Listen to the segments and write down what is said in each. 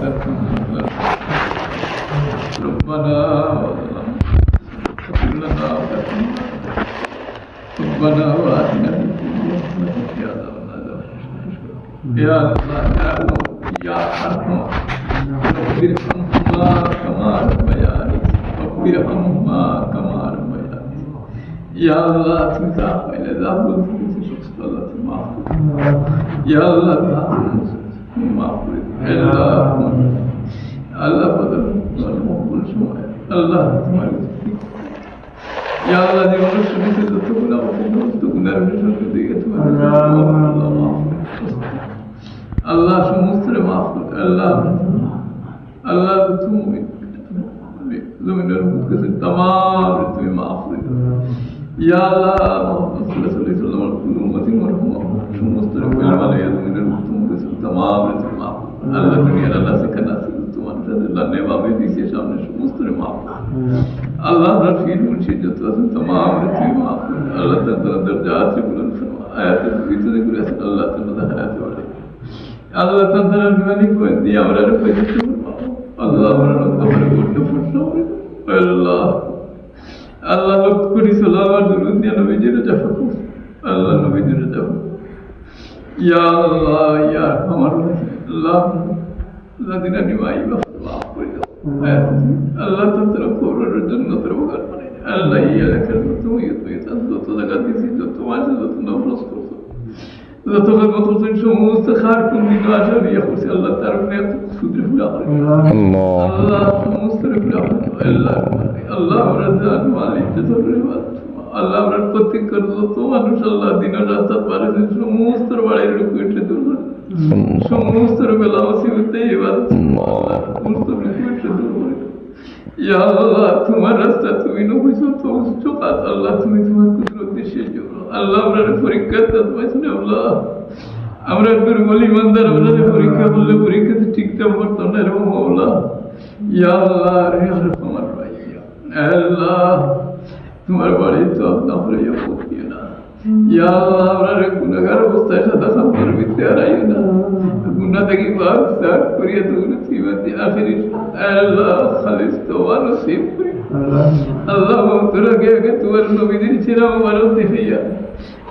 ربنا ربنا وآتنا في الدنيا حسنة يا الله يا أرحم رب ارحمهما كما ربياني رب ارحمهما كما ربياني يا الله تمسح إلى ذنب الله معفو يا الله معفو الله بدل المقبول شوية الله تمارس يا الله دي ونش مثل تقول تقول نرمش كذي الله شو مستر معفو الله الله بتومي زمن المقدس تمام بتومي معفو يا الله محمد صلى الله عليه وسلم أمتي مرحومة شو مستر كلام عليه زمن المقدس تمام بتومي معفو الله دنيا الله سكنا سكتوان الله نبأ بيدي شامل شو مستر معفو الله رفيق منشي جتوان تمام بتومي معفو الله تنتظر درجات يقولون آيات الكتاب يقول الله تنتظر آيات ولا الله تنتظر بمني فودي أمرا رفيق الله أمرا نتمنى قلت فرشوا الله الله لك كل سلام درود يا نبي جل جفاكم الله نبي جل جفاكم يا الله يا أمر الله الذين نواي بفضل الله تنتظر كور الجنة تروقر الله يلك المتوم يتويتان دوتو دغاتي دوتو ماشي دوتو نفرس كرسو دوتو غمتوسن شو مستخار كن دي عشان يخوس الله تعرفني سودر فلا الله الله مستر فلا الله رضان مالي تدريبات الله رب پتي کر دوتو মানুষ الله দিন রাস্তা পারে شو مستر বাড়ি রুকুইতে দূর شو مستر বেলা ওসিবতে ইবাদত الله مستر রুকুইতে দূর يا الله তোমার রাস্তা তুমি নবুঝো তো চোকাত আল্লাহ তুমি তোমার কুদরত দিয়ে জোড়ো আল্লাহ আমরা পরীক্ষা দাও আল্লাহ আমরা দুর্বল ইমানদার আমরা পরীক্ষা বললে পরীক্ষাতে ঠিকঠাক করতে না রে মাওলা ইয়া আল্লাহ রে আমার ভাই আল্লাহ তোমার বাড়ি তো আপনা করে ইয়া না ইয়া আল্লাহ আমরা গুনাহগার অবস্থায় সাদা খাবার ভিতরে আইও না গুনাহ থেকে বাদ সার করিয়া দূর জীবতে আখিরি আল্লাহ খালিস তওবা নসিব করি আল্লাহ তোরা কে তোমার নবীদের ছিলা মুবারক দিয়া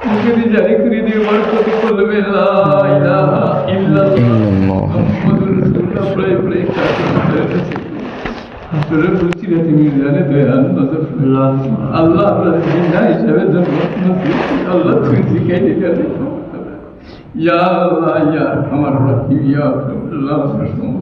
মুখে দিয়ে জারি করে দিয়ে বরকত করবে লা ইলাহা ইল্লাল্লাহ মুহাম্মাদুর রাসূলুল্লাহ প্রায় প্রায় তোরা বুঝছিস তুমি জানে তো আল্লাহ আল্লাহ আপনার জিন্দা হিসাবে আল্লাহ তুমি শিখাই দিতে ইয়া আল্লাহ ইয়া আমার রহিম ইয়া আল্লাহ